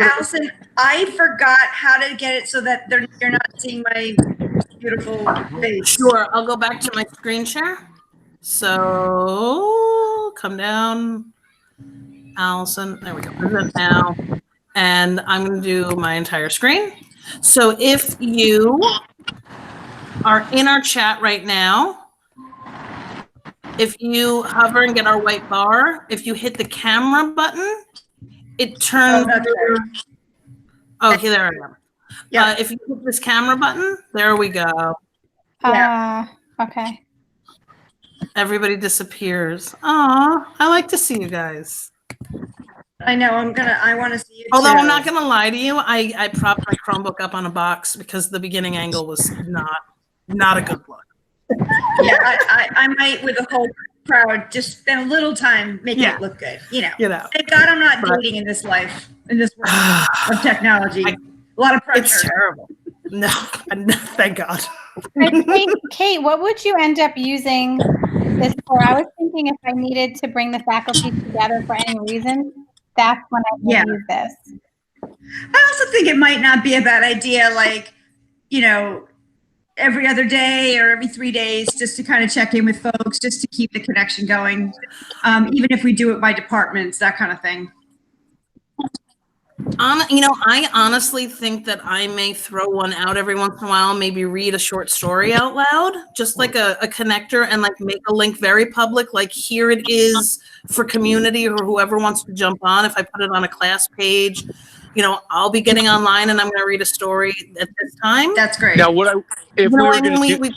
Allison, I forgot how to get it so that you're not seeing my beautiful face. Sure, I'll go back to my screen share. So come down, Allison. There we go. Present now. And I'm going to do my entire screen. So if you are in our chat right now, if you hover and get our white bar, if you hit the camera button, it turns. Oh, okay, there I am. Yeah. If you hit this camera button, there we go. Okay. Everybody disappears. Aw, I like to see you guys. I know. I want to see you. Although too. I'm not gonna lie to you, I propped my Chromebook up on a box because the beginning angle was not a good look. Yeah, I might with the whole crowd just spend a little time making it look good. You know. Thank God I'm not dating in this life, in this world of technology. A lot of pressure. It's terrible. No, thank God. Kate, what would you end up using this for? I was thinking if I needed to bring the faculty together for any reason, that's when I would use this. I also think it might not be a bad idea, like, you know, every other day or every 3 days, just to kind of check in with folks, just to keep the connection going. Even if we do it by departments, that kind of thing. You know, I honestly think that I may throw one out every once in a while, maybe read a short story out loud, just like a connector, and like make a link very public, like here it is for community or whoever wants to jump on. If I put it on a class page, you know, I'll be getting online and I'm going to read a story at this time. That's great. Now, if we were going to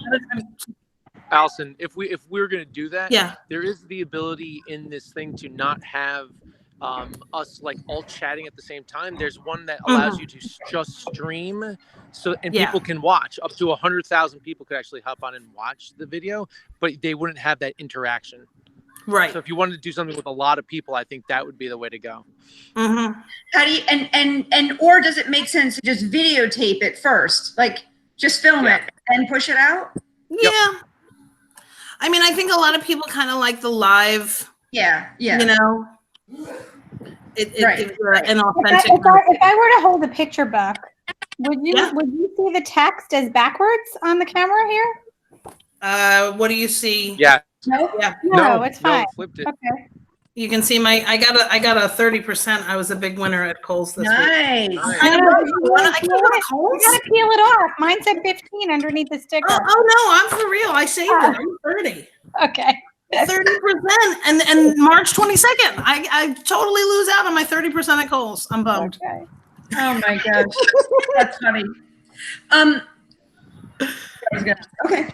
Allison, if we were going to do that, there is the ability in this thing to not have us like all chatting at the same time. There's one that allows you to just stream, and people can watch. Up to 100,000 people could actually hop on and watch the video, but they wouldn't have that interaction. Right. So if you wanted to do something with a lot of people, I think that would be the way to go. How do you and or does it make sense to just videotape it first, like just film it and push it out? Yeah. I mean, I think a lot of people kind of like the live. Yeah. You know. It gives an authentic. If I were to hold a picture book, would you see the text as backwards on the camera here? What do you see? Yeah. No. Yeah. No, it's fine. No, flipped it. Okay. You can see I got a 30%. I was a big winner at Kohl's this week. Nice. I gotta peel it off. Mine said 15 underneath the sticker. Oh no, I'm for real. I saved it. I'm 30. Okay. 30% and March 22nd. I totally lose out on my 30% at Kohl's. I'm bummed. Okay. Oh my gosh, that's funny. Okay.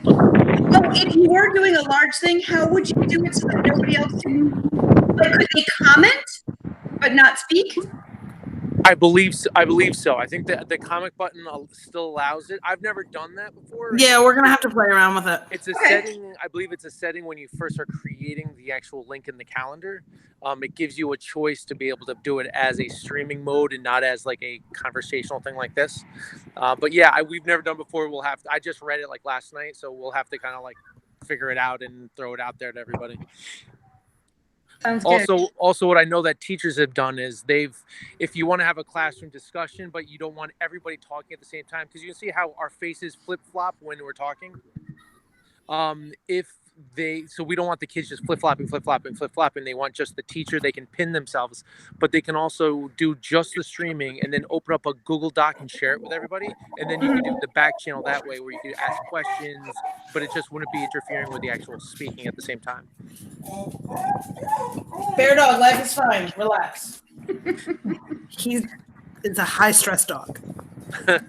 So if you were doing a large thing, how would you do it so that nobody else can? Like, could they comment but not speak? I believe so. I think that the comment button still allows it. I've never done that before. Yeah, we're gonna have to play around with it. It's a setting. I believe it's a setting when you first are creating the actual link in the calendar. It gives you a choice to be able to do it as a streaming mode and not as like a conversational thing like this. But yeah, we've never done before. We'll have to. I just read it like last night, so we'll have to kind of like figure it out and throw it out there to everybody. Also, what I know that teachers have done is if you want to have a classroom discussion, but you don't want everybody talking at the same time, because you can see how our faces flip flop when we're talking. So we don't want the kids just flip flopping. They want just the teacher. They can pin themselves, but they can also do just the streaming and then open up a Google Doc and share it with everybody. And then you can do the back channel that way where you can ask questions, but it just wouldn't be interfering with the actual speaking at the same time. Bear dog, life is fine. Relax. It's a high stress dog. But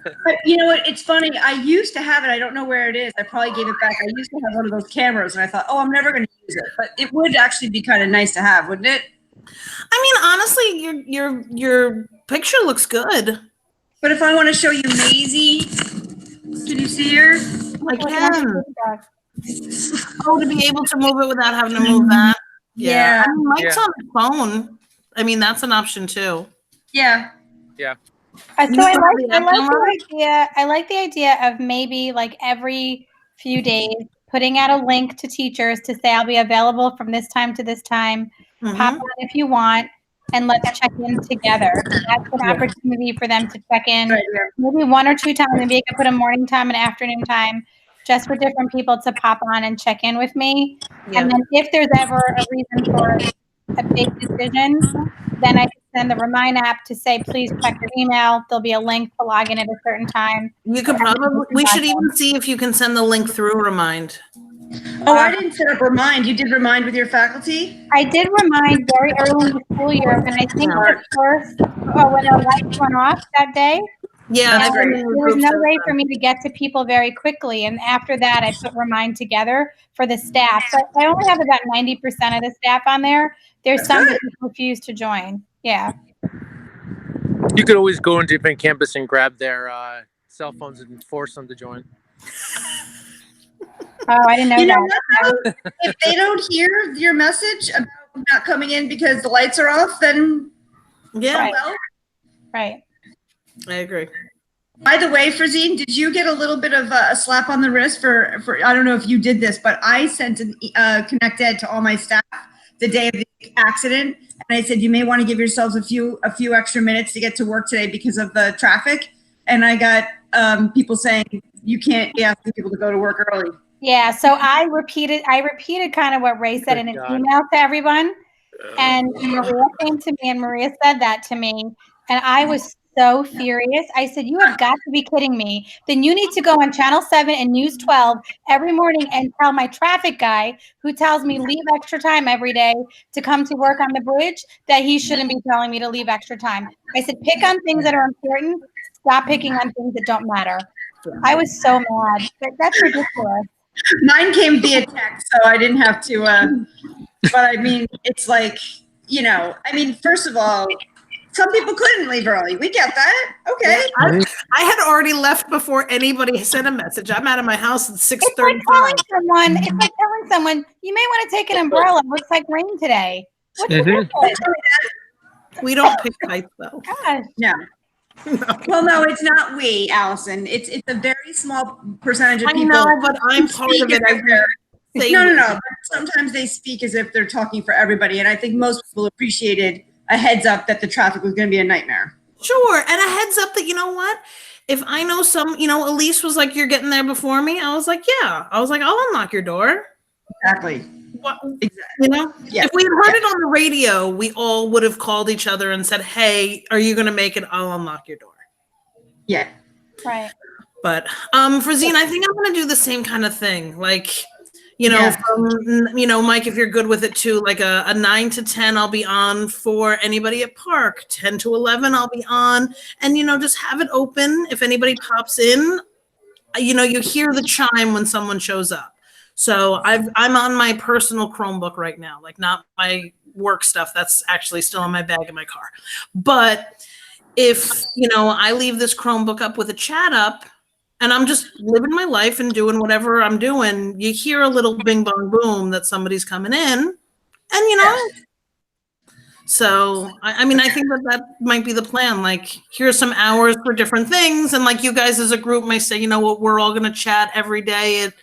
you know what? It's funny. I used to have it. I don't know where it is. I probably gave it back. I used to have one of those cameras, and I thought, I'm never going to use it. But it would actually be kind of nice to have, wouldn't it? I mean, honestly, your picture looks good. But if I want to show you Maisie, can you see her? I can. To be able to move it without having to move that. Yeah. I mean, Mike's on the phone. I mean, that's an option too. Yeah. Yeah. So I like the idea of maybe like every few days putting out a link to teachers to say I'll be available from this time to this time. Pop on if you want. and let's check in together. That's an opportunity for them to check in maybe 1 or 2 times. Maybe I could put a morning time and afternoon time just for different people to pop on and check in with me. Yeah. And then if there's ever a reason for a big decision, then I can send the Remind app to say, please check your email. There'll be a link to log in at a certain time. You could probably, we should even see if you can send the link through Remind. Oh, I didn't set up Remind. You did Remind with your faculty? I did Remind very early in the school year, and I think the first, when the lights went off that day. Yeah, there was no way for me to get to people very quickly. And after that, I put Remind together for the staff. So I only have about 90% of the staff on there. There's some that refuse to join. Yeah. You could always go into Event Campus and grab their cell phones and force them to join. Oh, I didn't know that. If they don't hear your message about not coming in because the lights are off, then right. I agree. By the way, Frazine, did you get a little bit of a slap on the wrist for I don't know if you did this, but I sent an Connect Ed to all my staff the day of the accident, and I said you may want to give yourselves a few extra minutes to get to work today because of the traffic. And I got people saying you can't be asking people to go to work early. Yeah, so I repeated kind of what Ray said in an email to everyone, and Maria came to me and Maria said that to me, and I was so furious. I said, you have got to be kidding me. Then you need to go on Channel 7 and News 12 every morning and tell my traffic guy who tells me leave extra time every day to come to work on the bridge that he shouldn't be telling me to leave extra time. I said, pick on things that are important. Stop picking on things that don't matter. I was so mad. That's ridiculous. Mine came via text, so I didn't have to, but I mean, it's like, I mean, first of all, some people couldn't leave early. We get that. Okay. I had already left before anybody sent a message. I'm out of my house at 6:35. It's like telling someone, you may want to take an umbrella. It looks like rain today. We don't pick fights, though. Gosh. No. Well, no, it's not we, Allison. It's a very small percentage of people. I know, but I'm part of it. No. But sometimes they speak as if they're talking for everybody, and I think most people appreciated a heads up that the traffic was going to be a nightmare. Sure, and a heads up that, you know what? If I know Elise was like, you're getting there before me. I was like, yeah. I was like, I'll unlock your door. Exactly. What, if we had heard it on the radio, we all would have called each other and said, hey, are you going to make it? I'll unlock your door. Yeah. Right. But Frazine, I think I'm going to do the same kind of thing. Like, from, Mike, if you're good with it too, like a 9 to 10, I'll be on for anybody at Park. 10 to 11, I'll be on. And, just have it open. If anybody pops in, you hear the chime when someone shows up. So I'm on my personal Chromebook right now, like not my work stuff. That's actually still in my bag in my car. But if, I leave this Chromebook up with a chat up and I'm just living my life and doing whatever I'm doing, you hear a little bing bong boom that somebody's coming in and, so, I mean, I think that might be the plan. Like, here's some hours for different things. And like you guys as a group may say, we're all going to chat every day at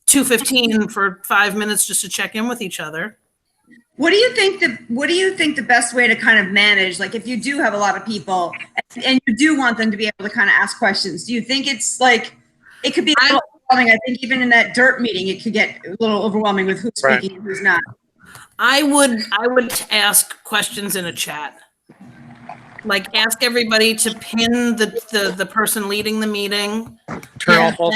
2:15 for 5 minutes just to check in with each other. What do you think the best way to kind of manage, like if you do have a lot of people and you do want them to be able to kind of ask questions, do you think it's like, it could be a little overwhelming? I think even in that DIRT meeting, it could get a little overwhelming with who's speaking and who's not. I would ask questions in a chat. Like ask everybody to pin the person leading the meeting. Turn off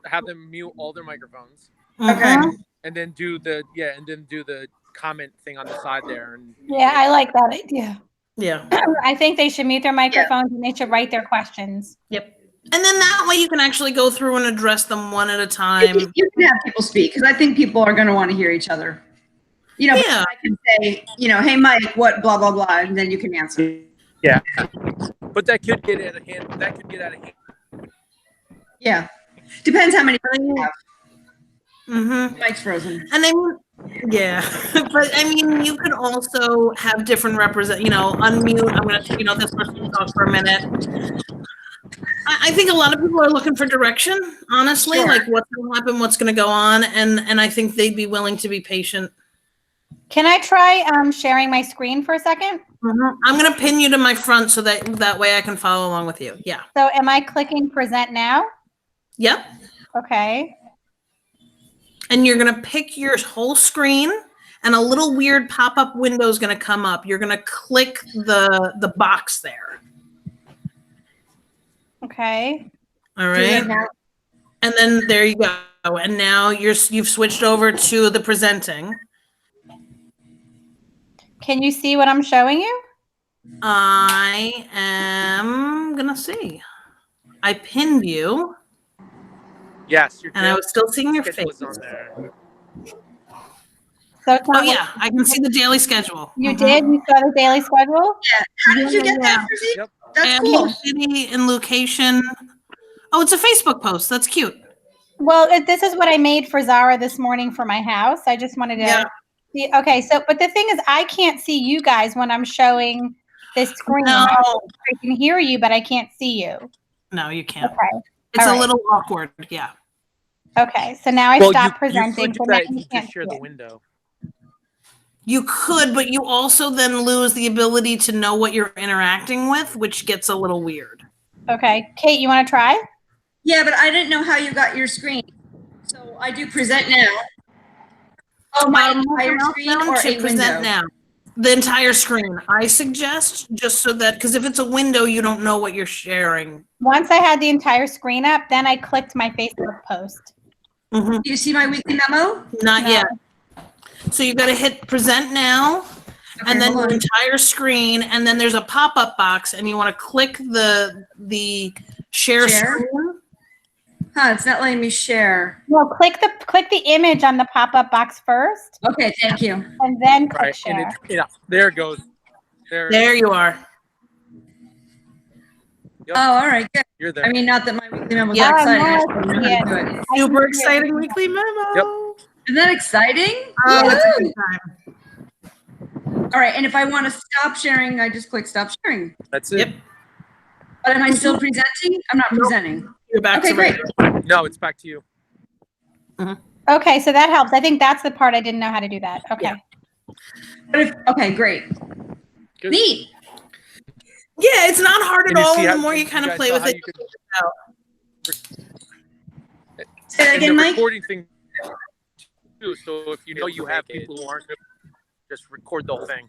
have them mute all their microphones. Okay. And then do the comment thing on the side there. I like that idea. Yeah. I think they should mute their microphones and they should write their questions. Yep. And then that way you can actually go through and address them one at a time. You can have people speak because I think people are going to want to hear each other. I can say, hey, Mike, what, blah, blah, blah, and then you can answer. Yeah, but that could get out of hand. Yeah, depends how many people you have. Mm-hmm. Mike's frozen. And but I mean, you could also have different unmute. I'm going to, this person can talk for a minute. I think a lot of people are looking for direction, honestly, like what's going to happen, what's going to go on, and I think they'd be willing to be patient. Can I try sharing my screen for a second? I'm going to pin you to my front so that way I can follow along with you. Yeah. So am I clicking present now? Yep. Okay. And you're going to pick your whole screen, and a little weird pop-up window is going to come up. You're going to click the box there. Okay. All right. And then there you go. And now you've switched over to the presenting. Can you see what I'm showing you? I am gonna see. I pinned you. Yes, and I was still seeing your face. On there. So it's oh yeah, I can see the daily schedule. You did? You saw the daily schedule? Yeah. How did you get that, Chrissy? Yep. That's and cool. city and location. Oh, it's a Facebook post. That's cute. Well, this is what I made for Zara this morning for my house. I just wanted to see. Okay, so but the thing is, I can't see you guys when I'm showing this screen. No. I can hear you, but I can't see you. No, you can't. Okay. It's All a right. little awkward. Yeah. Okay, so now I stop presenting. You So could now do that you if can't just share see the it. window. You could, but you also then lose the ability to know what you're interacting with, which gets a little weird. Okay, Kate, you want to try? Yeah, but I didn't know how you got your screen. So I do present now. Oh, my entire screen or to a present window? now. The entire screen. I suggest just so that, because if it's a window, you don't know what you're sharing. Once I had the entire screen up, then I clicked my Facebook post. Mm-hmm. Do you see my weekly memo? Not No. yet. So you got to hit present now, Okay, and then hold the on. entire screen, and then there's a pop-up box, and you want to click the share Share? screen. Huh, it's not letting me share. No, click the image on the pop-up box first, Okay, thank you. and then click Right. share. And there it goes. There you are. Yep. Oh, all right, good. You're there. I mean, not that my weekly memo is Yeah. that exciting. I just Oh, don't know how to do it. Super exciting weekly memo. Yep. Isn't that exciting? Oh, it's a Woohoo! good time. All right, and if I want to stop sharing, I just click stop sharing. That's it. Yep. But am I still presenting? I'm not presenting. You're back Okay, to great. regular. No, it's back to you. Okay, so that helps. I think that's the part I didn't know how to do that. Okay. Yeah. But if, okay, great. Good. Neat. Yeah, it's not hard And at you all. see The how- more you you kind of guys play saw with how it. you could- Say that And again, the Mike. recording thing too. So if you know you have people who aren't, just record the whole thing.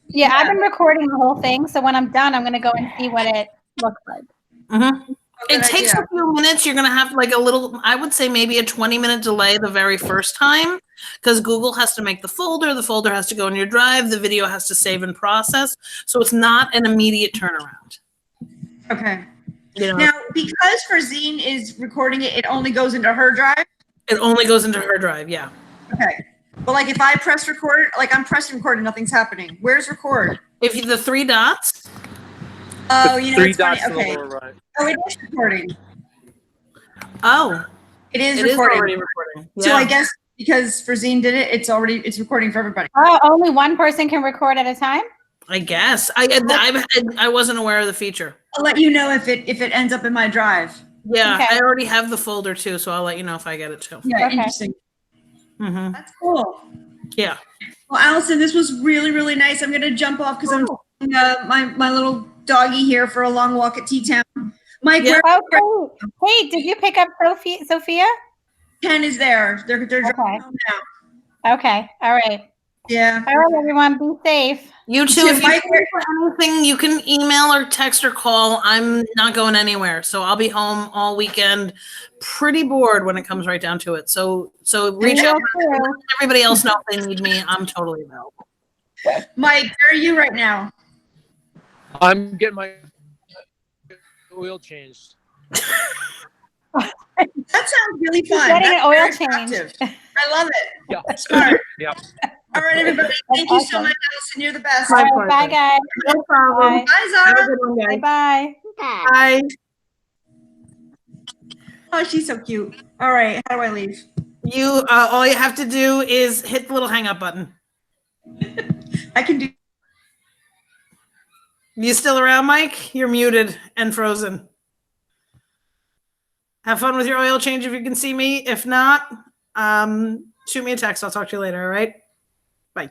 Yeah, I've been recording the whole thing, so when I'm done, I'm going to go and see what it looks like. Mm-hmm. It Good takes idea. a few minutes. You're going to have like a little, I would say maybe a 20-minute delay the very first time, because Google has to make the folder has to go in your drive, the video has to save and process. So it's not an immediate turnaround. Okay. You know, Now, because Frazine is recording it, it only goes into her drive. it only goes into her drive. Yeah. Okay. But like if I press record, like I'm pressing record and nothing's happening. Where's record? If you, the three dots. Oh, The you know, three it's funny. dots in the Okay. lower right. Oh, it is recording. Oh, It is it is recording. already recording. So Yeah. I guess because Frazine did it, it's recording for everybody. Oh, only one person can record at a time? I guess I wasn't aware of the feature. I'll let you know if it ends up in my drive. Yeah, Okay. I already have the folder too, so I'll let you know if I get it too. Yeah, Okay. interesting. Mm-hmm. That's cool. Yeah. Well, Allison, this was really, really nice. I'm going to jump off because I'm taking, my little doggy here for a long walk at T-Town. Mike, Yeah. where Okay. Hey, did you pick up Sophia? Ken is there. They're driving Okay. home now. Okay. All right. Yeah. All right, everyone. Be safe. You too. too, If you Mike. need anything, you can email or text or call. I'm not going anywhere, so I'll be home all weekend. Pretty bored when it comes right down to it. So reach Me out. too. Let everybody else know if they need me. I'm totally available. Mike, where are you right now? I'm getting my oil changed. That sounds really fun. getting That's an oil very change. productive. I love it. Yeah. Smart. Yeah. All right, everybody. Thank you so Awesome. much, Allison. You're the best. My All right, bye, pleasure. guys. No problem. Bye. Bye, Have a Zara. good one, guys. Bye. Bye. Oh, she's so cute. All right, how do I leave? You all you have to do is hit the little hang up button. I can do. You still around, Mike? You're muted and frozen. Have fun with your oil change if you can see me. If not, shoot me a text. I'll talk to you later. All right. Bye.